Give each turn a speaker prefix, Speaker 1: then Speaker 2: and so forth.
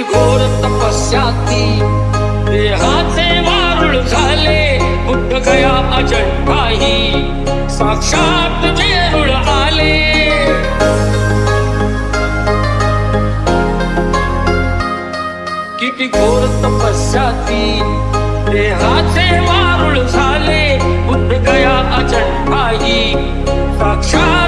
Speaker 1: किती घोर तपस्याती देहाचे वारुळ झाले बुद्ध गया अजंठाही साक्षात जेरूळ आले किती घोर तपस्याती देहाचे वारुळ झाले बुद्ध गया अजंठाही साक्षात